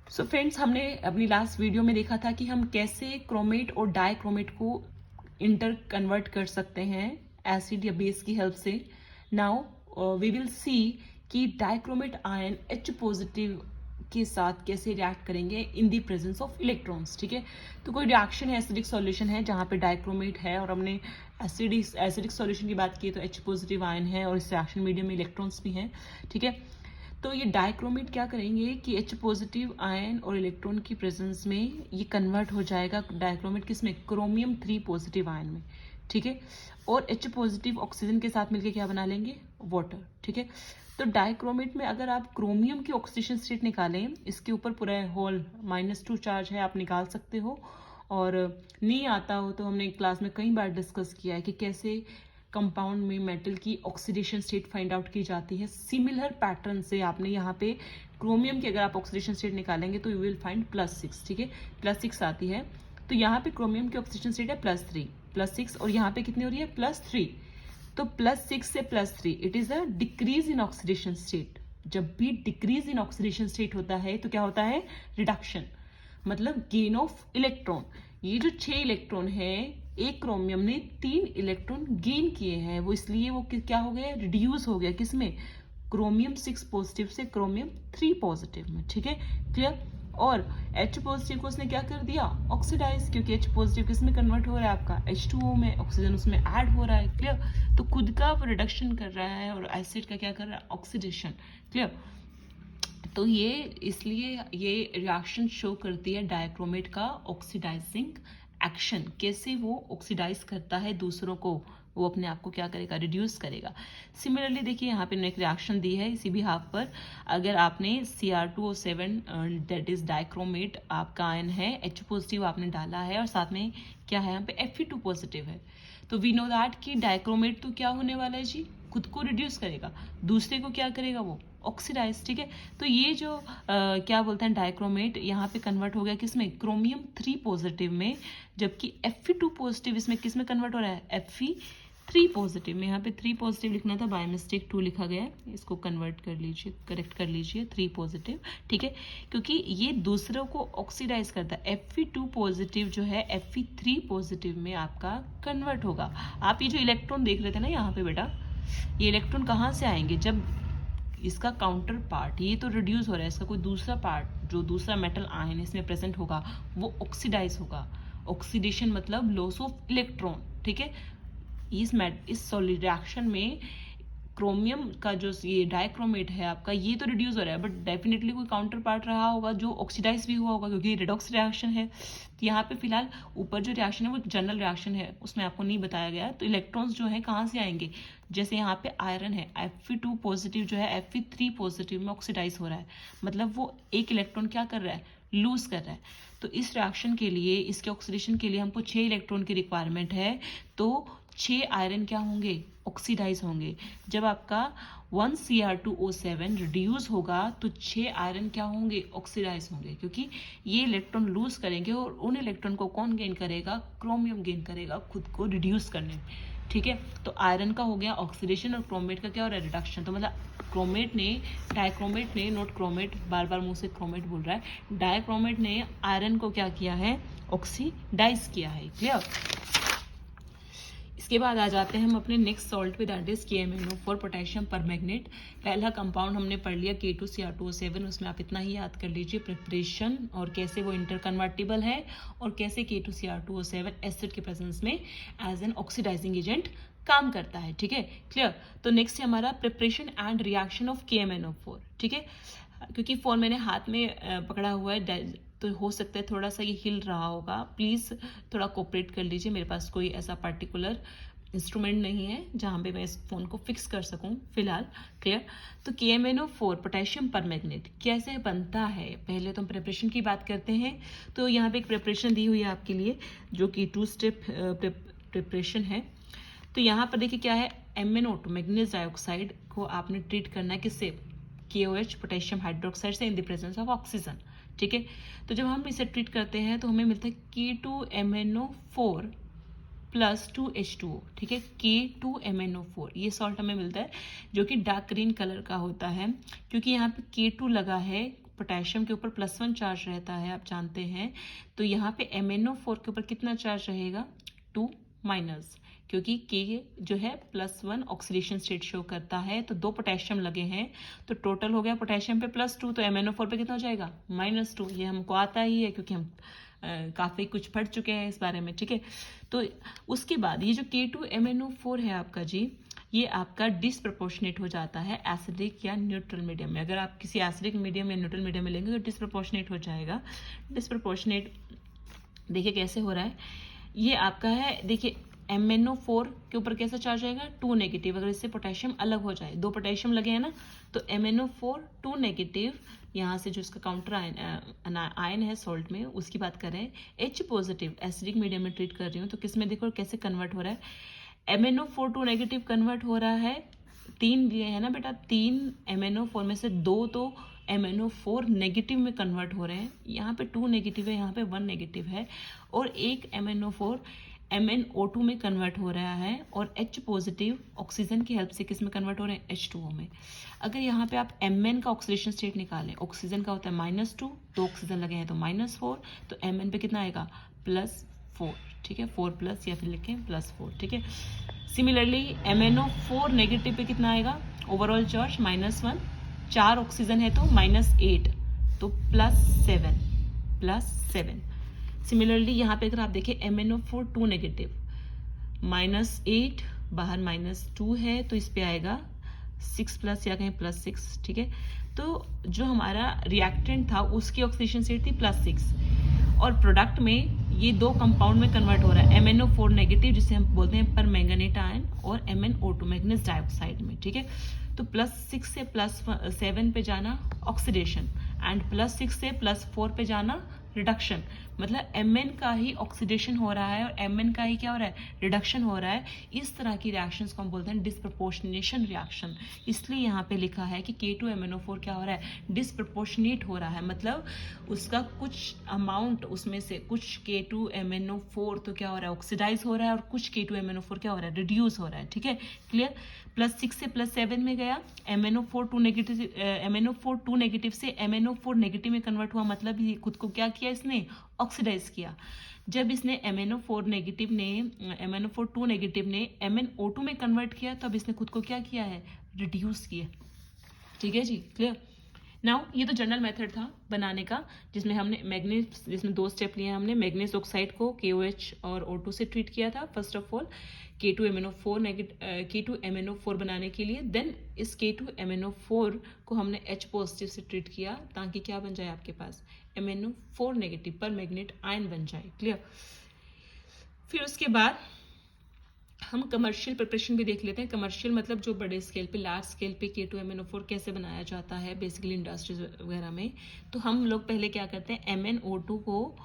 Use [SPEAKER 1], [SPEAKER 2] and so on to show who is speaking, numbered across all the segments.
[SPEAKER 1] So friends, हमने अपनी last video में देखा था कि हम कैसे क्रोमेट और डाइक्रोमेट को इंटर कन्वर्ट कर सकते हैं एसिड या बेस की हेल्प से। नाउ वी विल सी कि डाइक्रोमेट आयन H पॉजिटिव के साथ कैसे रिएक्ट करेंगे in the presence of electrons. ठीक है, तो कोई रिएक्शन है, एसिडिक सॉल्यूशन है जहाँ पे डाइक्रोमेट है और हमने एसिडिक सॉल्यूशन की बात की तो H पॉजिटिव आयन है और इस रिएक्शन मीडियम में इलेक्ट्रॉन्स भी हैं। ठीक है, तो ये डाइक्रोमेट क्या करेंगे कि H पॉजिटिव आयन और इलेक्ट्रॉन की प्रेजेंस में ये कन्वर्ट हो जाएगा डाइक्रोमेट किसमें, क्रोमियम 3 पॉजिटिव आयन में। ठीक है, और H पॉजिटिव ऑक्सीजन के साथ मिलकर क्या बना लेंगे, वाटर। ठीक है, तो डाइक्रोमेट में अगर आप क्रोमियम की ऑक्सीडेशन स्टेट निकालें, इसके ऊपर पूरा होल -2 चार्ज है, आप निकाल सकते हो। और नहीं आता हो तो हमने क्लास में कई बार डिस्कस किया है कि कैसे कंपाउंड में मेटल की ऑक्सीडेशन स्टेट फाइंड आउट की जाती है। सिमिलर पैटर्न से आपने यहाँ पे क्रोमियम की अगर आप ऑक्सीडेशन स्टेट निकालेंगे तो यू विल फाइंड +6। ठीक है, +6 आती है। तो यहाँ पे क्रोमियम की ऑक्सीडेशन स्टेट है +6 और यहाँ पे कितनी हो रही है, +3। तो +6 से +3 it is a decrease in oxidation state. जब भी डिक्रीज इन ऑक्सीडेशन स्टेट होता है तो क्या होता है, रिडक्शन, मतलब गेन ऑफ इलेक्ट्रॉन। ये जो 6 इलेक्ट्रॉन है, एक क्रोमियम ने 3 इलेक्ट्रॉन गेन किए हैं, वो इसलिए वो क्या हो गया, रिड्यूस हो गया किसमें, क्रोमियम 6 पॉजिटिव से क्रोमियम 3 पॉजिटिव में। ठीक है, क्लियर। और H पॉजिटिव को उसने क्या कर दिया, ऑक्सीडाइज, क्योंकि H पॉजिटिव किस में कन्वर्ट हो रहा है आपका, H2O में, ऑक्सीजन उसमें ऐड हो रहा है। क्लियर, तो खुद का रिडक्शन कर रहा है और एसिड का क्या कर रहा है, ऑक्सीडेशन। क्लियर, तो ये इसलिए ये रिएक्शन शो करती है डाइक्रोमेट का ऑक्सीडाइजिंग एक्शन, कैसे वो ऑक्सीडाइज करता है दूसरों को, वो अपने आप को क्या करेगा, रिड्यूस करेगा। सिमिलरली देखिए यहाँ पे एक रिएक्शन दी है इसी भी हाफ पर। अगर आपने Cr2O7 दैट इज डाइक्रोमेट आपका आयन है, H पॉजिटिव आपने डाला है और साथ में क्या है यहाँ पे Fe2 पॉजिटिव है, तो वी नो दैट कि डाइक्रोमेट तो क्या होने वाला है जी, खुद को रिड्यूस करेगा, दूसरे को क्या करेगा, वो ऑक्सीडाइज। ठीक है, तो ये जो क्या बोलते हैं डाइक्रोमेट यहाँ पे कन्वर्ट हो गया किसमें, क्रोमियम 3 पॉजिटिव में, जबकि Fe2 पॉजिटिव इसमें किसमें कन्वर्ट हो रहा है, Fe3 पॉजिटिव में। यहाँ पे 3 पॉजिटिव लिखना था, बाय मिस्टेक 2 लिखा गया है, इसको कन्वर्ट कर लीजिए, करेक्ट कर लीजिए, 3 पॉजिटिव। ठीक है, क्योंकि ये दूसरों को ऑक्सीडाइज करता है। Fe2 पॉजिटिव जो है Fe3 पॉजिटिव में आपका कन्वर्ट होगा। आप ये जो इलेक्ट्रॉन देख रहे थे ना यहाँ पे बेटा, ये इलेक्ट्रॉन कहाँ से आएंगे, जब इसका काउंटर पार्ट, ये तो रिड्यूस हो रहा है, इसका कोई दूसरा पार्ट जो दूसरा मेटल आयन इसमें प्रेजेंट होगा वो ऑक्सीडाइज होगा। ऑक्सीडेशन मतलब लॉस ऑफ इलेक्ट्रॉन। ठीक है, इस सॉलिड रिएक्शन में क्रोमियम का जो ये डाइक्रोमेट है आपका, ये तो रिड्यूस हो रहा है, बट डेफिनेटली कोई काउंटर पार्ट रहा होगा जो ऑक्सीडाइज भी हुआ होगा, क्योंकि रेडॉक्स रिएक्शन है। तो यहाँ पे फिलहाल ऊपर जो रिएक्शन है वो जनरल रिएक्शन है, उसमें आपको नहीं बताया गया। तो इलेक्ट्रॉन्स जो है कहाँ से आएंगे, जैसे यहाँ पे आयरन है, Fe2 पॉजिटिव जो है Fe3 पॉजिटिव में ऑक्सीडाइज हो रहा है, मतलब वो एक इलेक्ट्रॉन क्या कर रहा है, लूज कर रहा है। तो इस रिएक्शन के लिए, इसके ऑक्सीडेशन के लिए हमको 6 इलेक्ट्रॉन की रिक्वायरमेंट है, तो 6 आयरन क्या होंगे, ऑक्सीडाइज होंगे। जब आपका 1 Cr2O7 रिड्यूस होगा तो 6 आयरन क्या होंगे, ऑक्सीडाइज होंगे, क्योंकि ये इलेक्ट्रॉन लूज करेंगे और उन इलेक्ट्रॉन को कौन गेन करेगा, क्रोमियम गेन करेगा खुद को रिड्यूस करने में। ठीक है, तो आयरन का हो गया ऑक्सीडेशन और क्रोमेट का क्या हो रहा है, रिडक्शन। तो मतलब क्रोमेट ने, डाइक्रोमेट ने, नोट क्रोमेट, बार बार मुंह से क्रोमेट बोल रहा है, डाइक्रोमेट ने आयरन को क्या किया है, ऑक्सीडाइज किया है। क्लियर, इसके बाद आ जाते हैं हम अपने नेक्स्ट सॉल्ट पे, that is KMnO4 potassium permanganate. पहला कंपाउंड हमने पढ़ लिया K2Cr2O7, उसमें आप इतना ही याद कर लीजिए प्रिपरेशन और कैसे वो इंटर कन्वर्टिबल है और कैसे K2Cr2O7 एसिड के प्रेजेंस में एज एन ऑक्सीडाइजिंग एजेंट काम करता है। ठीक है, क्लियर। तो नेक्स्ट है हमारा preparation and reaction of KMnO4। ठीक है, क्योंकि फोन मैंने हाथ में पकड़ा हुआ है तो हो सकता है थोड़ा सा ये हिल रहा होगा, प्लीज़ थोड़ा कोऑपरेट कर लीजिए। मेरे पास कोई ऐसा पर्टिकुलर इंस्ट्रूमेंट नहीं है जहाँ पे मैं इस फ़ोन को फिक्स कर सकूँ फिलहाल। क्लियर, तो KMnO4 पोटेशियम परमैंगनेट कैसे बनता है, पहले तो हम प्रिपरेशन की बात करते हैं। तो यहाँ पे एक प्रिपरेशन दी हुई है आपके लिए जो कि 2 स्टेप प्रिपरेशन है। तो यहाँ पर देखिए क्या है, MnO2 मैग्नीज डाइऑक्साइड को आपने ट्रीट करना है किससे, KOH पोटेशियम हाइड्रोक्साइड से in the presence of oxygen. ठीक है, तो जब हम इसे ट्रीट करते हैं तो हमें मिलता है K2MnO4 प्लस 2H2O। ठीक है, K2MnO4 ये सॉल्ट हमें मिलता है जो कि डार्क ग्रीन कलर का होता है, क्योंकि यहाँ पे K2 लगा है पोटेशियम के ऊपर +1 चार्ज रहता है, आप जानते हैं, तो यहाँ पे MnO4 के ऊपर कितना चार्ज रहेगा, 2 माइनस, क्योंकि K जो है +1 ऑक्सीडेशन स्टेट शो करता है, तो 2 पोटेशियम लगे हैं, तो टोटल हो गया पोटेशियम पे +2, तो MnO4 पे कितना हो जाएगा, -2। ये हमको आता ही है क्योंकि हम काफ़ी कुछ पढ़ चुके हैं इस बारे में, ठीक है। तो उसके बाद ये जो K2MnO4 है आपका जी, ये आपका डिसप्रपोर्शनेट हो जाता है एसिडिक या न्यूट्रल मीडियम में। अगर आप किसी एसिडिक मीडियम या न्यूट्रल मीडियम में लेंगे तो डिसप्रपोर्शनेट हो जाएगा। डिसप्रपोर्शनेट देखिए कैसे हो रहा है, ये आपका है, देखिए MnO4 के ऊपर कैसा चार्ज आएगा, 2 नेगेटिव। अगर इससे पोटेशियम अलग हो जाए, 2 पोटेशियम लगे हैं ना, तो MnO4 2 नेगेटिव, यहाँ से जो इसका काउंटर आयन है सॉल्ट में उसकी बात कर रहे हैं। H पॉजिटिव एसिडिक मीडियम में ट्रीट कर रही हूँ, तो किस में देखो कैसे कन्वर्ट हो रहा है, MnO4 2 नेगेटिव कन्वर्ट हो रहा है, 3 लिए है ना बेटा, 3 MnO4 में से 2 तो MnO4 नेगेटिव में कन्वर्ट हो रहे हैं, यहाँ पे 2 नेगेटिव है, यहाँ पे 1 नेगेटिव है, और एक MnO4 MnO2 में कन्वर्ट हो रहा है, और H पॉजिटिव ऑक्सीजन की हेल्प से किस में कन्वर्ट हो रहे हैं, H2O में। अगर यहाँ पे आप Mn का ऑक्सीडेशन स्टेट निकालें, ऑक्सीजन का होता है -2, 2 ऑक्सीजन लगे हैं तो -4, तो Mn पे कितना आएगा, +4, ठीक है, 4 प्लस या फिर लिखें +4, ठीक है। सिमिलरली MnO4 नेगेटिव पे कितना आएगा, ओवरऑल चार्ज -1, 4 ऑक्सीजन है तो -8, तो +7। सिमिलरली यहाँ पे अगर आप देखें MnO4 2 नेगेटिव, -8 बाहर -2 है, तो इस पे आएगा 6 प्लस या कहें +6, ठीक है। तो जो हमारा रिएक्टेंट था उसकी ऑक्सीडेशन स्टेट थी +6, और प्रोडक्ट में ये 2 कंपाउंड में कन्वर्ट हो रहा है, MnO4 नेगेटिव जिसे हम बोलते हैं परमैंगनेट आयन, और MnO2 मैग्नीज डाइऑक्साइड में, ठीक है। तो +6 से +7 पे जाना ऑक्सीडेशन, एंड +6 से +4 पे जाना रिडक्शन, मतलब Mn का ही ऑक्सीडेशन हो रहा है और Mn का ही क्या हो रहा है, रिडक्शन हो रहा है। इस तरह की रिएक्शंस को हम बोलते हैं डिसप्रपोर्शनेशन रिएक्शन। इसलिए यहाँ पे लिखा है कि K2MnO4 क्या हो रहा है, डिसप्रपोर्शनेट हो रहा है, मतलब उसका कुछ अमाउंट उसमें से कुछ K2MnO4 तो क्या हो रहा है, ऑक्सीडाइज हो रहा है, और कुछ K2MnO4 क्या हो रहा है, रिड्यूस हो रहा है, ठीक है, क्लियर। +6 से +7 में गया, MnO4 2 नेगेटिव से MnO4 नेगेटिव में कन्वर्ट हुआ, मतलब ये खुद को क्या किया, इसने ऑक्सीडाइज किया। जब इसने MnO4 2 नेगेटिव ने MnO2 में कन्वर्ट किया, तब इसने खुद को क्या किया है, रिड्यूस किया, ठीक है जी, क्लियर। नाउ ये तो जनरल मेथड था बनाने का, जिसमें 2 स्टेप लिए हमने। मैग्नीज ऑक्साइड को KOH और O2 से ट्रीट किया था फर्स्ट ऑफ ऑल K2MnO4 बनाने के लिए, देन इस K2MnO4 को हमने H पॉजिटिव से ट्रीट किया, ताकि क्या बन जाए आपके पास, MnO4 नेगेटिव पर मैग्नेट आयन बन जाए, क्लियर। फिर उसके बाद हम कमर्शियल प्रिपरेशन भी देख लेते हैं। कमर्शियल मतलब जो बड़े स्केल पे, लार्ज स्केल पे K2MnO4 कैसे बनाया जाता है बेसिकली इंडस्ट्रीज वगैरह में। तो हम लोग पहले क्या करते हैं, MnO2 को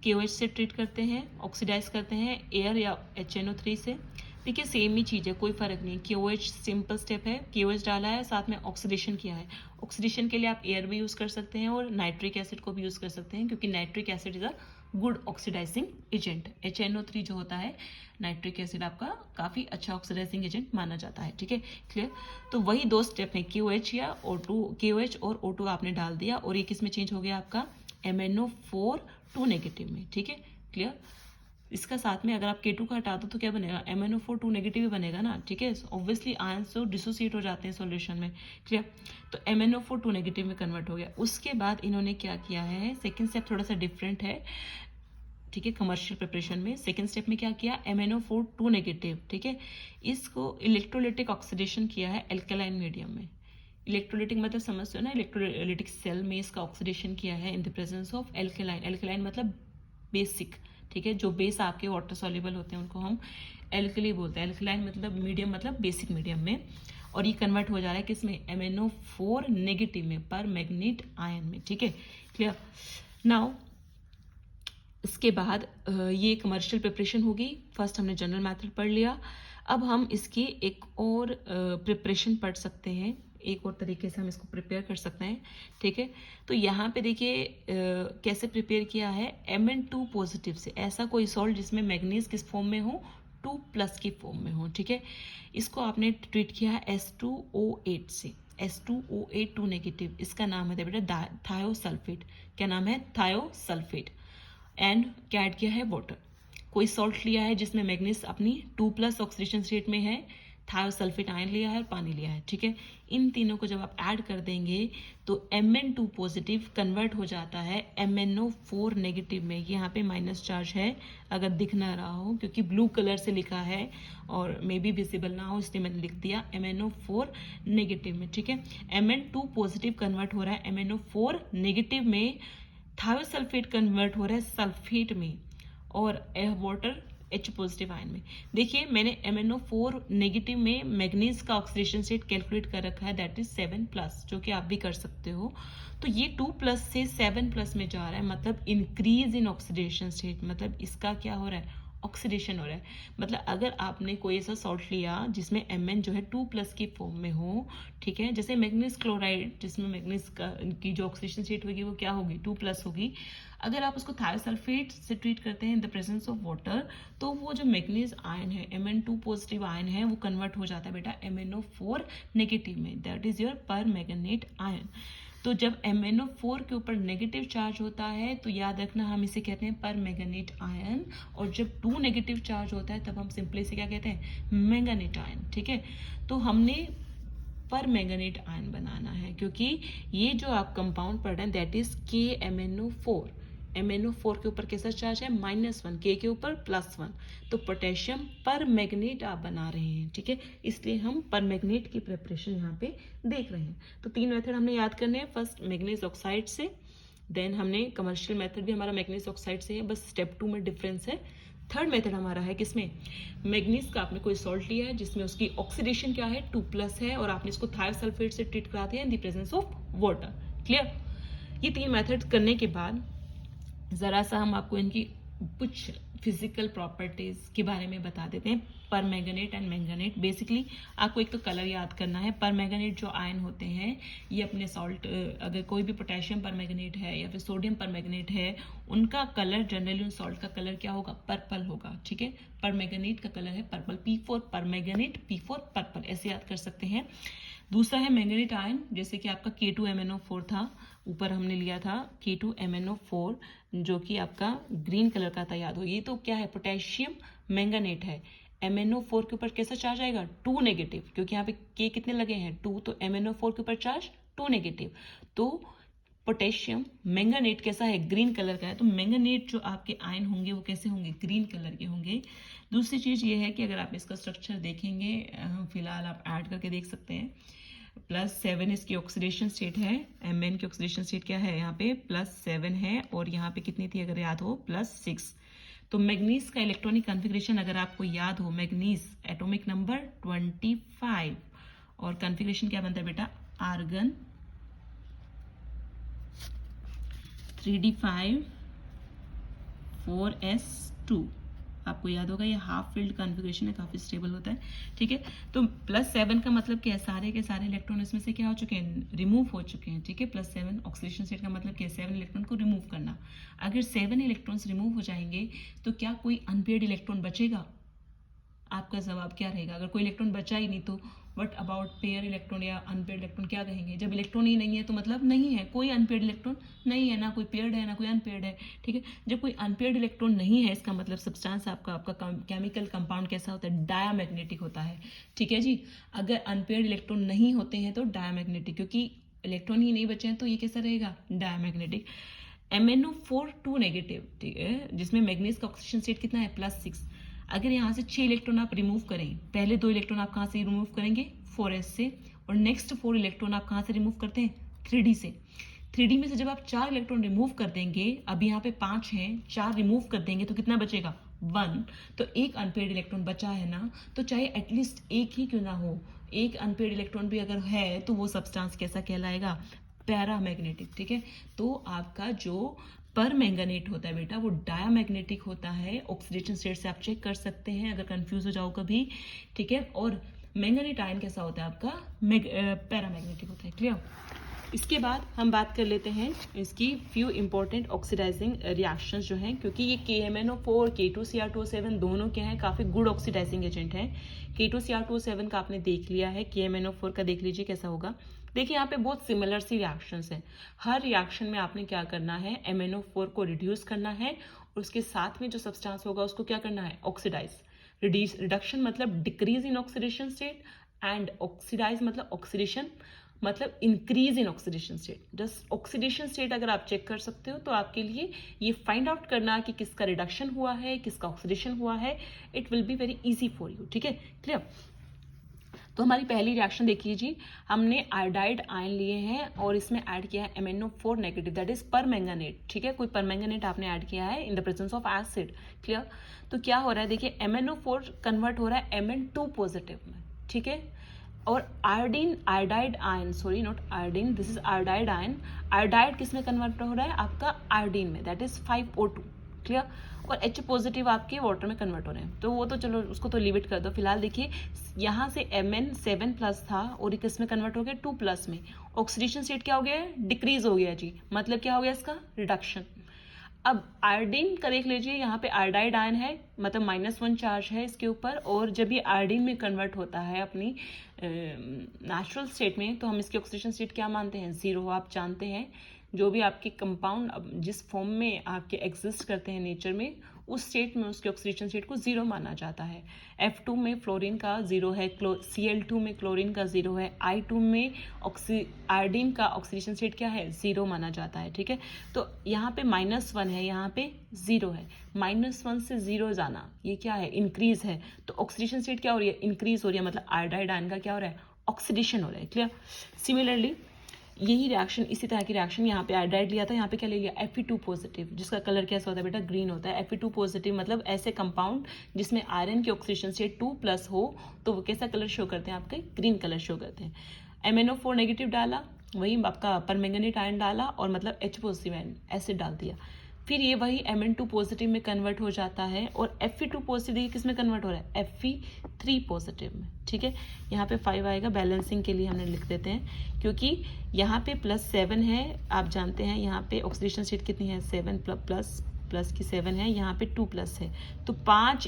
[SPEAKER 1] KOH से ट्रीट करते हैं, ऑक्सीडाइज करते हैं एयर या HNO3 से। देखिए सेम ही चीज़ है, कोई फर्क नहीं। KOH सिंपल स्टेप है, KOH डाला है, साथ में ऑक्सीडेशन किया है। ऑक्सीडेशन के लिए आप एयर भी यूज़ कर सकते हैं और नाइट्रिक एसिड को भी यूज़ कर सकते हैं, क्योंकि nitric acid is a good oxidising agent. HNO3 जो होता है नाइट्रिक एसिड आपका काफ़ी अच्छा ऑक्सीडाइजिंग एजेंट माना जाता है, ठीक है, क्लियर। तो वही 2 स्टेप हैं, KOH या O2, KOH और O2 आपने डाल दिया, और ये किस में चेंज हो गया आपका, MnO4 2 नेगेटिव में, ठीक है, क्लियर। इसका साथ में अगर आप K2 का हटा दो तो क्या बनेगा, MnO4 2 नेगेटिव ही बनेगा ना, ठीक है। ऑब्वियसली आयंस तो डिसोसिएट हो जाते हैं सॉल्यूशन में, क्लियर। तो MnO4 2 नेगेटिव में कन्वर्ट हो गया। उसके बाद इन्होंने क्या किया है, सेकेंड स्टेप थोड़ा सा डिफरेंट है, ठीक है, कमर्शियल प्रिपरेशन में। सेकेंड स्टेप में क्या किया, MnO4 2 नेगेटिव, ठीक है, इसको इलेक्ट्रोलिटिक ऑक्सीडेशन किया है एल्कलाइन मीडियम में। इलेक्ट्रोलिटिक मतलब समझते हो ना, इलेक्ट्रोलिटिक सेल में इसका ऑक्सीडेशन किया है in the presence of alkaline. Alkaline मतलब बेसिक, ठीक है, जो बेस आपके वाटर सॉल्युबल होते हैं उनको हम एल्कली बोलते हैं। एल्कलाइन मतलब मीडियम, मतलब बेसिक मीडियम में, और ये कन्वर्ट हो जा रहा है किसमें, MnO4 नेगेटिव में, पर मैग्नेट आयन में, ठीक है, क्लियर। नाउ इसके बाद ये कमर्शियल प्रिपरेशन होगी। फर्स्ट हमने जनरल मेथड पढ़ लिया, अब हम इसकी एक और प्रिपरेशन पढ़ सकते हैं, एक और तरीके से हम इसको प्रिपेयर कर सकते हैं, ठीक है। तो यहाँ पे देखिए कैसे प्रिपेयर किया है, Mn2 पॉजिटिव से, ऐसा कोई सॉल्ट जिसमें मैग्नीज किस फॉर्म में हो, 2+ की फॉर्म में हो, ठीक है। इसको आपने ट्रीट किया है S2O8 से। H2OA2 नेगेटिव, इसका नाम है बेटा थायोसल्फेट। क्या नाम है? थायोसल्फेट। एंड क्या ऐड किया है? वाटर। कोई सॉल्ट लिया है जिसमें मैग्नीज अपनी 2+ ऑक्सीडेशन स्टेट में है, थायोसल्फेट आयन लिया है और पानी लिया है, ठीक है। इन तीनों को जब आप ऐड कर देंगे तो Mn2 पॉजिटिव कन्वर्ट हो जाता है MnO4 नेगेटिव में। यहाँ पे माइनस चार्ज है, अगर दिख ना रहा हो क्योंकि ब्लू कलर से लिखा है और मे बी विजिबल ना हो इसलिए मैंने लिख दिया MnO4 नेगेटिव में, ठीक है। Mn2 पॉजिटिव कन्वर्ट हो रहा है MnO4 नेगेटिव में, थायोसल्फेट कन्वर्ट हो रहा है सल्फेट में, और वाटर H पॉजिटिव आयन में। देखिए मैंने MnO4 नेगेटिव में मैग्नीज का ऑक्सीडेशन स्टेट कैलकुलेट कर रखा है, दैट इज 7+, जो कि आप भी कर सकते हो। तो ये 2+ से 7+ में जा रहा है, मतलब इंक्रीज इन ऑक्सीडेशन स्टेट, मतलब इसका क्या हो रहा है? ऑक्सीडेशन हो रहा है। मतलब अगर आपने कोई ऐसा सॉल्ट लिया जिसमें Mn जो है 2+ की फॉर्म में हो, ठीक है, जैसे मैग्नीज क्लोराइड जिसमें मैग्नीज की जो ऑक्सीडेशन स्टेट होगी वो क्या होगी? 2+ होगी। अगर आप उसको थायोसल्फेट से ट्रीट करते हैं in the presence of water, तो वो जो मैग्नीज आयन है, Mn2 पॉजिटिव आयन है, वो कन्वर्ट हो जाता है बेटा MnO4 नेगेटिव में, that is your permanganate ion. तो जब MnO4 के ऊपर नेगेटिव चार्ज होता है तो याद रखना हम इसे कहते हैं परमैंगनेट आयन, और जब 2 नेगेटिव चार्ज होता है तब हम सिंपली से क्या कहते हैं? मैंगनेट आयन, ठीक है। तो हमने परमैंगनेट आयन बनाना है क्योंकि ये जो आप कंपाउंड पढ़ रहे हैं दैट इज KMnO4। MnO4 के ऊपर कैसा चार्ज है? -1, K के ऊपर +1, तो पोटेशियम परमैंगनेट आप बना रहे हैं, ठीक है। इसलिए हम परमैंगनेट की प्रिपरेशन यहाँ पे देख रहे हैं। तो 3 मेथड हमने याद करने हैं। फर्स्ट मैग्नीज ऑक्साइड से, देन हमने कमर्शियल मेथड भी हमारा मैग्नीज ऑक्साइड से है, बस स्टेप 2 में डिफरेंस है। थर्ड मेथड हमारा है किसमें? मैग्नीज का आपने कोई सॉल्ट लिया है जिसमें उसकी ऑक्सीडेशन क्या है? 2+ है, और आपने इसको थायोसल्फेट से ट्रीट करा दिया in the presence of water. Clear? ये 3 मेथड करने के बाद ज़रा सा हम आपको इनकी कुछ फिजिकल प्रॉपर्टीज के बारे में बता देते हैं। परमैंगनेट एंड मैंगनेट, बेसिकली आपको एक तो कलर याद करना है। परमैंगनेट जो आयन होते हैं ये अपने सॉल्ट, अगर कोई भी पोटेशियम परमैंगनेट है या फिर सोडियम परमैंगनेट है, उनका कलर जनरली उन सॉल्ट का कलर क्या होगा? पर्पल होगा, ठीक है। परमैंगनेट का कलर है purple, P4 permanganate, P4 purple, ऐसे याद कर सकते हैं। दूसरा है मैंगनेट आयन, जैसे कि आपका K2MnO4 था, ऊपर हमने लिया था K2MnO4 जो कि आपका ग्रीन कलर का था, याद हो। ये तो क्या है? पोटेशियम मैंगनेट है। MnO4 के ऊपर कैसा चार्ज आएगा? 2 नेगेटिव, क्योंकि यहाँ पे K कितने लगे हैं? 2, तो MnO4 के ऊपर चार्ज 2 नेगेटिव। तो पोटेशियम मैंगनेट कैसा है? ग्रीन कलर का है। तो मैंगनेट जो आपके आयन होंगे वो कैसे होंगे? ग्रीन कलर के होंगे। दूसरी चीज ये है कि अगर आप इसका स्ट्रक्चर देखेंगे, फिलहाल आप ऐड करके देख सकते हैं, +7 इसकी ऑक्सीडेशन स्टेट है। Mn की ऑक्सीडेशन स्टेट क्या है? यहाँ पे +7 है, और यहाँ पे कितनी थी अगर याद हो? +6। तो मैग्नीज का इलेक्ट्रॉनिक कॉन्फ़िगरेशन अगर आपको याद हो, मैग्नीज एटॉमिक नंबर 25, और कॉन्फ़िगरेशन क्या बनता है बेटा? Argon 3d5 4s2। आपको याद होगा ये हाफ फील्ड कॉन्फ़िगरेशन है, काफी स्टेबल होता है, ठीक है। तो +7 का मतलब क्या है? सारे के सारे इलेक्ट्रॉन इसमें से क्या हो चुके हैं? रिमूव हो चुके हैं, ठीक है। +7 ऑक्सीडेशन स्टेट का मतलब क्या है? 7 इलेक्ट्रॉन को रिमूव करना। अगर 7 इलेक्ट्रॉन्स रिमूव हो जाएंगे तो क्या कोई अनपेयर्ड इलेक्ट्रॉन बचेगा? आपका जवाब क्या रहेगा? अगर कोई इलेक्ट्रॉन बचा ही नहीं तो व्हाट अबाउट पेयर इलेक्ट्रॉन या अनपेयर्ड इलेक्ट्रॉन? क्या कहेंगे? जब इलेक्ट्रॉन ही नहीं है तो मतलब नहीं है, कोई अनपेयर्ड इलेक्ट्रॉन नहीं है, ना कोई पेयर्ड है ना कोई अनपेयर्ड है, ठीक है। जब कोई अनपेयर्ड इलेक्ट्रॉन नहीं है इसका मतलब सब्सटेंस आपका केमिकल कंपाउंड कैसा होता है? डायामैग्नेटिक होता है, ठीक है जी। अगर अनपेयर्ड इलेक्ट्रॉन नहीं होते हैं तो डायामैग्नेटिक, क्योंकि इलेक्ट्रॉन ही नहीं बचे हैं तो ये कैसा रहेगा? डायामैग्नेटिक। MnO4 2 नेगेटिव, ठीक है, जिसमें मैग्नीज का ऑक्सीडेशन स्टेट कितना है? +6। अगर यहाँ से 6 इलेक्ट्रॉन आप रिमूव करें, पहले 2 इलेक्ट्रॉन आप कहाँ से रिमूव करेंगे? 4s से, और नेक्स्ट 4 इलेक्ट्रॉन आप कहाँ से रिमूव करते हैं? 3d से। 3d में से जब आप 4 इलेक्ट्रॉन रिमूव कर देंगे, अब यहाँ पे 5 हैं, 4 रिमूव कर देंगे तो कितना बचेगा? 1। तो एक अनपेयर्ड इलेक्ट्रॉन बचा है ना, तो चाहे एटलीस्ट एक ही क्यों ना हो, एक अनपेयर्ड इलेक्ट्रॉन भी अगर है तो वो सब्सटेंस कैसा कहलाएगा? पैरामैग्नेटिक, ठीक है। तो आपका जो परमैंगनेट होता है बेटा वो डायामैग्नेटिक होता है। ऑक्सीडेशन स्टेट से आप चेक कर सकते हैं अगर कंफ्यूज हो जाओ कभी, ठीक है। और मैंगनेट आयन कैसा होता है आपका? पैरामैग्नेटिक होता है। क्लियर? इसके बाद हम बात कर लेते हैं इसकी फ्यू इंपॉर्टेंट ऑक्सीडाइजिंग रिएक्शंस जो हैं, क्योंकि ये KMnO4 K2Cr2O7 दोनों क्या हैं? काफ़ी गुड ऑक्सीडाइजिंग एजेंट हैं। K2Cr2O7 का आपने देख लिया है, KMnO4 का देख लीजिए कैसा होगा। देखिए यहाँ पे बहुत सिमिलर सी रिएक्शंस हैं। हर रिएक्शन में आपने क्या करना है, MnO4 को रिड्यूस करना है और उसके साथ में जो सब्सटेंस होगा उसको क्या करना है, ऑक्सीडाइज। रिडक्शन मतलब decrease in oxidation state, and oxidise मतलब ऑक्सीडेशन मतलब increase in oxidation state. Just oxidation state अगर आप चेक कर सकते हो तो आपके लिए ये फाइंड आउट करना कि किसका रिडक्शन हुआ है, किसका ऑक्सीडेशन हुआ है, it will be very easy for you. ठीक है, क्लियर। तो हमारी पहली रिएक्शन देखिए जी, हमने आयोडाइड आयन लिए हैं और इसमें ऐड किया है MnO4 negative, that is permanganate. ठीक है, कोई परमैंगनेट आपने ऐड किया है in the presence of acid. Clear. तो क्या हो रहा है, देखिए MnO4 कन्वर्ट हो रहा है Mn2 पॉजिटिव में। ठीक है, और iodine, iodide ion, sorry not iodine, this is iodide ion. Iodide किस में कन्वर्ट हो रहा है, आपका आयोडीन में, दैट इज 5O2। क्लियर। और H पॉजिटिव आपके वाटर में कन्वर्ट हो रहे हैं, तो वो तो चलो उसको तो लिमिट कर दो। फिलहाल देखिए यहाँ से Mn7+ था और ये किस में कन्वर्ट हो गया, 2+ में। ऑक्सीडेशन स्टेट क्या हो गया है, डिक्रीज हो गया जी, मतलब क्या हो गया इसका, रिडक्शन। अब आयोडीन का देख लीजिए, यहाँ पे आयोडाइड आयन है, मतलब -1 चार्ज है इसके ऊपर, और जब ये आयोडीन में कन्वर्ट होता है अपनी नेचुरल स्टेट में, तो हम इसकी ऑक्सीडेशन स्टेट क्या मानते हैं, 0। आप जानते हैं जो भी आपके कंपाउंड जिस फॉर्म में आपके एग्जिस्ट करते हैं नेचर में, उस स्टेट में उसके ऑक्सीडेशन स्टेट को 0 माना जाता है। F2 में फ्लोरीन का 0 है, Cl2 में क्लोरीन का 0 है, I2 में आयोडीन का ऑक्सीडेशन स्टेट क्या है, 0 माना जाता है। ठीक है, तो यहाँ पे -1 है, यहाँ पे 0 है। -1 से 0 जाना ये क्या है, इंक्रीज है, तो ऑक्सीडेशन स्टेट क्या हो रही है, इंक्रीज हो रही है, मतलब आयोडाइड आयन का क्या हो रहा है, ऑक्सीडेशन हो रहा है। क्लियर। सिमिलरली यही रिएक्शन, इसी तरह की रिएक्शन यहाँ पे आयोडाइड लिया था, यहाँ पे क्या ले लिया, Fe2 पॉजिटिव, जिसका कलर कैसा होता है बेटा, ग्रीन होता है। Fe2 पॉजिटिव मतलब ऐसे कंपाउंड जिसमें आयरन की ऑक्सीडेशन स्टेट 2+ हो, तो वो कैसा कलर शो करते हैं, आपके ग्रीन कलर शो करते हैं। MnO4 नेगेटिव डाला, वही आपका परमैंगनेट आयन डाला, और मतलब H पॉजिटिव एसिड डाल दिया। फिर ये वही Mn2 पॉजिटिव में कन्वर्ट हो जाता है, और Fe2 पॉजिटिव किस में कन्वर्ट हो रहा है, Fe3 पॉजिटिव में। ठीक है, यहाँ पे 5 आएगा, बैलेंसिंग के लिए हमने लिख देते हैं, क्योंकि यहाँ पे +7 है, आप जानते हैं यहाँ पे ऑक्सीडेशन स्टेट कितनी है, 7 प्लस की 7 है, यहाँ पे 2+ है, तो 5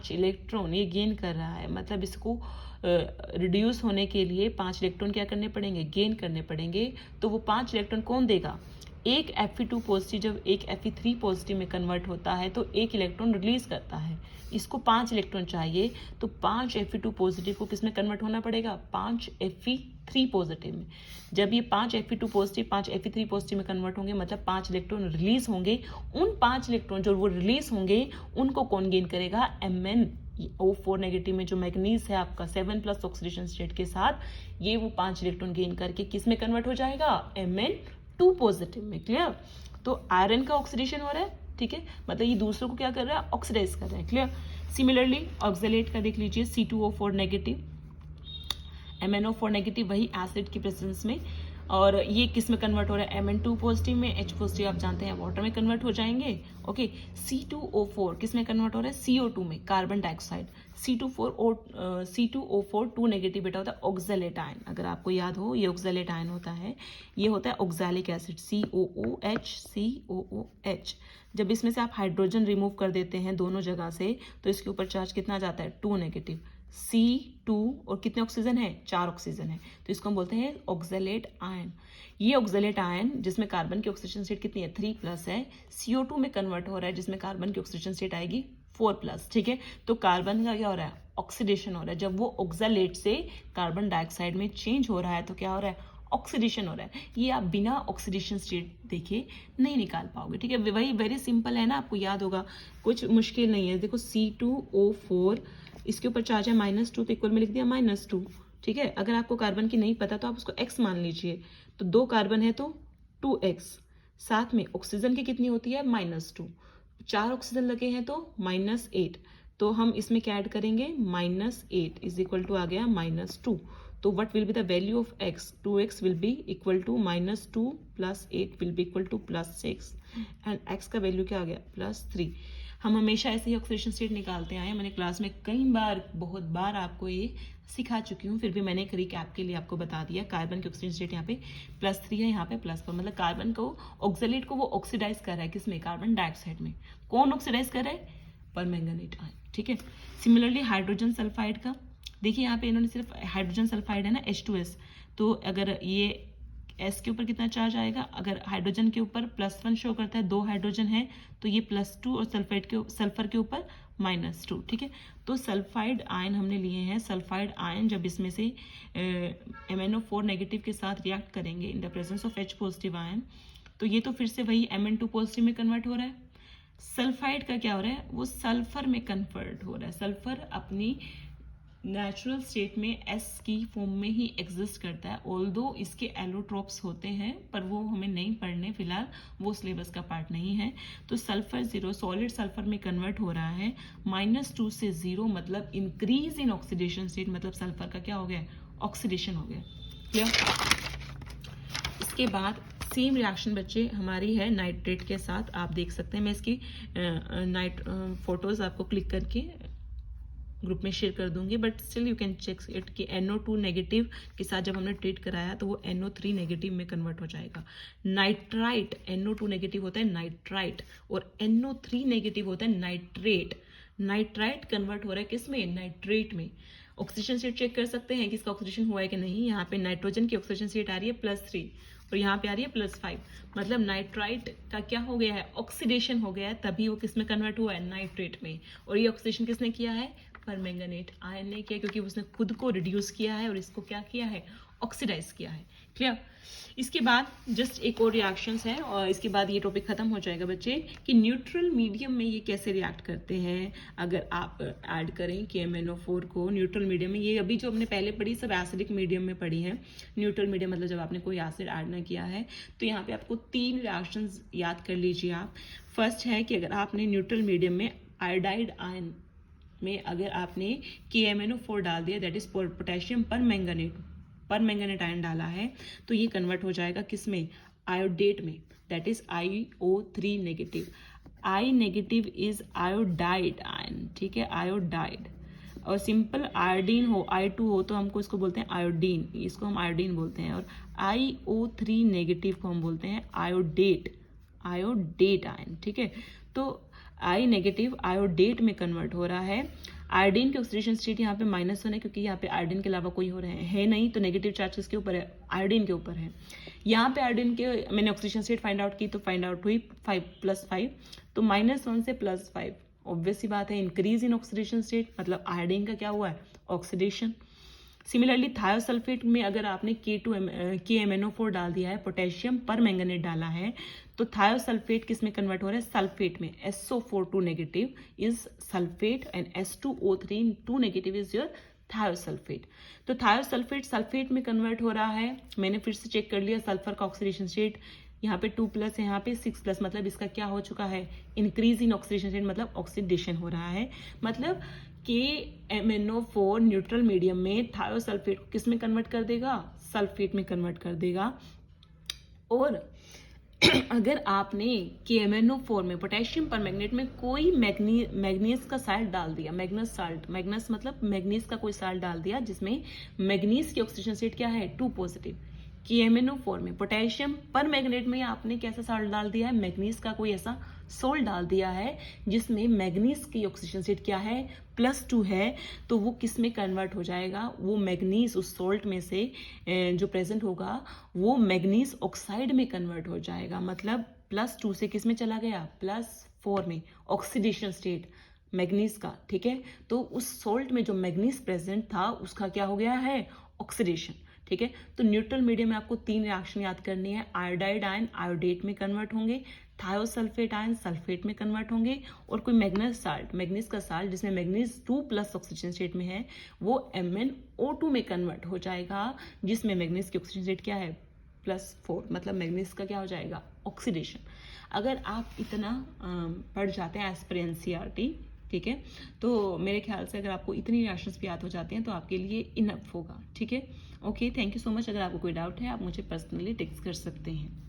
[SPEAKER 1] इलेक्ट्रॉन ये गेन कर रहा है, मतलब इसको रिड्यूस होने के लिए 5 इलेक्ट्रॉन क्या करने पड़ेंगे, गेन करने पड़ेंगे। तो वो 5 इलेक्ट्रॉन कौन देगा, एक Fe2 पॉजिटिव जब एक Fe3 पॉजिटिव में कन्वर्ट होता है तो 1 इलेक्ट्रॉन रिलीज करता है, इसको 5 इलेक्ट्रॉन चाहिए, तो 5 Fe2 पॉजिटिव को किस में कन्वर्ट होना पड़ेगा, 5 Fe3 पॉजिटिव में। जब ये 5 Fe2 पॉजिटिव 5 Fe3 पॉजिटिव में कन्वर्ट होंगे, मतलब 5 इलेक्ट्रॉन रिलीज होंगे। उन 5 इलेक्ट्रॉन जो वो रिलीज होंगे उनको कौन गेन करेगा, MnO4 नेगेटिव में जो मैग्नीज है आपका 7+ ऑक्सीडेशन स्टेट के साथ, ये वो 5 इलेक्ट्रॉन गेन करके किस में कन्वर्ट हो जाएगा, Mn2 पॉजिटिव में। क्लियर। तो आयरन का ऑक्सीडेशन हो रहा है, ठीक है, मतलब ये दूसरों को क्या कर रहा है, ऑक्सीडाइज कर रहा है। क्लियर। सिमिलरली ऑक्सलेट का देख लीजिए, C2O4 नेगेटिव, MnO4 नेगेटिव, वही एसिड की प्रेजेंस में, और ये किस में कन्वर्ट हो रहा है, Mn2 पॉजिटिव में। H पॉजिटिव आप जानते हैं वाटर में कन्वर्ट हो जाएंगे। ओके, C2O4 किस में कन्वर्ट हो रहा है, CO2 में, कार्बन डाइऑक्साइड। C2O4 2 नेगेटिव बेटा होता है ऑक्सलेट आयन, अगर आपको याद हो ये ऑक्सलेट आयन होता है, ये होता है ऑक्सैलिक एसिड, COOH। जब इसमें से आप हाइड्रोजन रिमूव कर देते हैं दोनों जगह से, तो इसके ऊपर चार्ज कितना जाता है, 2 नेगेटिव। C2 और कितने ऑक्सीजन है, 4 ऑक्सीजन है, तो इसको हम बोलते हैं ऑक्सलेट आयन। ये ऑक्सलेट आयन जिसमें कार्बन की ऑक्सीजन स्टेट कितनी है, 3+ है, CO2 में कन्वर्ट हो रहा है जिसमें कार्बन की ऑक्सीजन स्टेट आएगी 4+। ठीक है, तो कार्बन का क्या हो रहा है, ऑक्सीडेशन हो रहा है। जब वो ऑक्सलेट से कार्बन डाइऑक्साइड में चेंज हो रहा है तो क्या हो रहा है, ऑक्सीडेशन हो रहा है। ये आप बिना ऑक्सीडेशन स्टेट देखे नहीं निकाल पाओगे। ठीक है, वही वेरी सिंपल है ना, आपको याद होगा, कुछ मुश्किल नहीं है। देखो C2O4 इसके ऊपर चार्ज है -2, तो इक्वल में लिख दिया -2। ठीक है, अगर आपको कार्बन की नहीं पता तो आप उसको x मान लीजिए, तो 2 कार्बन है तो 2x, साथ में ऑक्सीजन की कितनी होती है, -2, 4 ऑक्सीजन लगे हैं तो -8, तो हम इसमें क्या ऐड करेंगे, -8 इज इक्वल टू आ गया -2, तो what will be the value of x, 2x will be equal to -2 + 8 will be equal to +6, and x का वैल्यू क्या आ गया, +3। हम हमेशा ऐसे ही ऑक्सीडेशन स्टेट निकालते आए हैं, मैंने क्लास में कई बार, बहुत बार आपको ये सिखा चुकी हूँ, फिर भी मैंने एक रिकैप के लिए आपको बता दिया। कार्बन की ऑक्सीडेशन स्टेट यहाँ पे +3 है, यहाँ पे +4, मतलब कार्बन को, ऑक्सलेट को वो ऑक्सीडाइज कर रहा है किसमें, कार्बन डाइऑक्साइड में। कौन ऑक्सीडाइज कर रहा है, परमैंगनेट आयन। ठीक है, सिमिलरली हाइड्रोजन सल्फाइड का देखिए, यहाँ पे इन्होंने सिर्फ हाइड्रोजन सल्फाइड है ना, H2S, तो अगर ये S के ऊपर कितना चार्ज आएगा, अगर हाइड्रोजन के ऊपर +1 शो करता है, 2 हाइड्रोजन है, तो ये +2 और सल्फर के ऊपर -2, ठीक है। तो सल्फाइड आयन हमने लिए हैं। सल्फाइड आयन जब इसमें से MnO4 नेगेटिव के साथ रिएक्ट करेंगे in the presence of H positive ion, तो ये तो फिर से वही Mn2 पॉजिटिव में कन्वर्ट हो रहा है। सल्फाइड का क्या हो रहा है, वो सल्फर में कन्वर्ट हो रहा है। सल्फर अपनी नेचुरल स्टेट में S की फॉर्म में ही एग्जिस्ट करता है, ऑल्दो इसके एलोट्रोप्स होते हैं, पर वो हमें नहीं पढ़ने फिलहाल, वो सिलेबस का पार्ट नहीं है। तो सल्फर 0 सॉलिड सल्फर में कन्वर्ट हो रहा है। -2 से 0 मतलब इंक्रीज इन ऑक्सीडेशन स्टेट, मतलब सल्फर का क्या हो गया, ऑक्सीडेशन हो गया। क्लियर। इसके बाद सेम रिएक्शन बच्चे हमारी है नाइट्रेट के साथ, आप देख सकते हैं। मैं इसकी फोटोज आपको क्लिक करके ग्रुप में शेयर कर दूंगी, but still you can check it कि NO2 नेगेटिव के साथ जब हमने ट्रीट कराया तो वो NO3 नेगेटिव में कन्वर्ट हो जाएगा। नाइट्राइट, NO2 नेगेटिव होता है नाइट्राइट, और NO3 नेगेटिव होता है नाइट्रेट। नाइट्राइट कन्वर्ट हो रहा है किस में, नाइट्रेट में। ऑक्सीजन स्टेट चेक कर सकते हैं कि इसका ऑक्सीडेशन हुआ है कि नहीं। यहाँ पे नाइट्रोजन की ऑक्सीजन स्टेट आ रही है +3 और यहाँ पे आ रही है +5, मतलब नाइट्राइट का क्या हो गया है, ऑक्सीडेशन हो गया है, तभी वो किस में कन्वर्ट हुआ है, नाइट्रेट में। और ये ऑक्सीडेशन किसने किया है, परमैंगनेट आयन ने किया, क्योंकि उसने खुद को रिड्यूस किया है और इसको क्या किया है, ऑक्सीडाइज किया है। क्लियर। इसके बाद जस्ट एक और रिएक्शंस है और इसके बाद ये टॉपिक खत्म हो जाएगा बच्चे, कि न्यूट्रल मीडियम में ये कैसे रिएक्ट करते हैं। अगर आप ऐड करें KMnO4 को न्यूट्रल मीडियम में, ये अभी जो हमने पहले पढ़ी सब एसिडिक मीडियम में पढ़ी है। न्यूट्रल मीडियम मतलब जब आपने कोई एसिड ऐड ना किया है। तो यहाँ पे आपको 3 रिएक्शंस याद कर लीजिए आप। फर्स्ट है कि अगर आपने न्यूट्रल मीडियम में आयोडाइड आयन में अगर आपने KMnO4 डाल दिया, that is potassium permanganate ion डाला है, तो ये कन्वर्ट हो जाएगा किस में, आयोडेट में, that is IO3 negative. I negative is iodide ion, ठीक है, आयोडाइड। और सिंपल आयोडीन हो, I2 हो, तो हमको इसको बोलते हैं आयोडीन, इसको हम आयोडीन बोलते हैं। और IO3 नेगेटिव को हम बोलते हैं आयोडेट आयन, ठीक है। तो I नेगेटिव आयोडेट में कन्वर्ट हो रहा है। आयोडीन की ऑक्सीडेशन स्टेट यहाँ पे -1 है, क्योंकि यहाँ पे आयोडीन के अलावा कोई हो रहे है नहीं, तो नेगेटिव चार्ज किसके ऊपर है, आयोडीन के ऊपर है। यहाँ पे आयोडीन के मैंने ऑक्सीडेशन स्टेट फाइंड आउट की, तो फाइंड आउट हुई 5+5, तो -1 से +5, ऑब्वियस सी बात है, इंक्रीज इन ऑक्सीडेशन स्टेट, मतलब आयोडीन का क्या हुआ है, ऑक्सीडेशन। सिमिलरली थायोसल्फेट में अगर आपने KMnO4 डाल दिया है, पोटेशियम परमैंगनेट डाला है, तो थायोसल्फेट किस में कन्वर्ट हो रहा है, सल्फेट में। SO4 negative is sulphate and H2O3 2 negative is your thiosulphate. तो थायोसल्फेट सल्फेट में कन्वर्ट हो रहा है। मैंने फिर से चेक कर लिया, सल्फर का ऑक्सीडेशन स्टेट यहाँ पे 2+, यहाँ पे 6+, मतलब इसका क्या हो चुका है, इंक्रीज इन ऑक्सीडेशन स्टेट, मतलब ऑक्सीडेशन हो रहा है। मतलब KMnO4 न्यूट्रल मीडियम में थायोसल्फेट को किस में कन्वर्ट कर देगा, सल्फेट में कन्वर्ट कर देगा। और अगर आपने KMnO4 में पोटेशियम परमैंगनेट में कोई मैग्नीज का साल्ट डाल दिया, मैग्नस मतलब मैग्नीज का कोई साल्ट डाल दिया, जिसमें मैग्नीज की ऑक्सीडेशन स्टेट क्या है, 2 पॉजिटिव। KMnO4 में पोटेशियम परमैंगनेट में आपने कैसा साल्ट डाल दिया है, मैग्नीज का कोई ऐसा सोल्ट डाल दिया है जिसमें मैग्नीज की ऑक्सीडेशन स्टेट क्या है, +2 है, तो वो किस में कन्वर्ट हो जाएगा, वो मैग्नीज उस सोल्ट में से जो प्रेजेंट होगा वो मैग्नीज ऑक्साइड में कन्वर्ट हो जाएगा। मतलब +2 से किस में चला गया, +4 में, ऑक्सीडेशन स्टेट मैग्नीज का, ठीक है। तो उस सोल्ट में जो मैग्नीज प्रेजेंट था उसका क्या हो गया है, ऑक्सीडेशन, ठीक है। तो न्यूट्रल मीडियम में आपको 3 रिएक्शन याद करनी है। आयोडाइड आयन आयोडेट में कन्वर्ट होंगे, थायोसल्फेट आयन सल्फेट में कन्वर्ट होंगे, और कोई मैग्नीज का साल्ट जिसमें मैग्नीज 2+ ऑक्सीजन स्टेट में है, वो MnO2 में कन्वर्ट हो जाएगा, जिसमें मैग्नीज की ऑक्सीजन स्टेट क्या है, +4, मतलब मैग्नीज का क्या हो जाएगा, ऑक्सीडेशन। अगर आप इतना पढ़ जाते हैं एज पर NCERT, ठीक है, तो मेरे ख्याल से अगर आपको इतनी रिएक्शंस भी याद हो जाते हैं तो आपके लिए इनफ होगा, ठीक है। Okay, thank you so much. अगर आपको कोई डाउट है आप मुझे पर्सनली टेक्स्ट कर सकते हैं।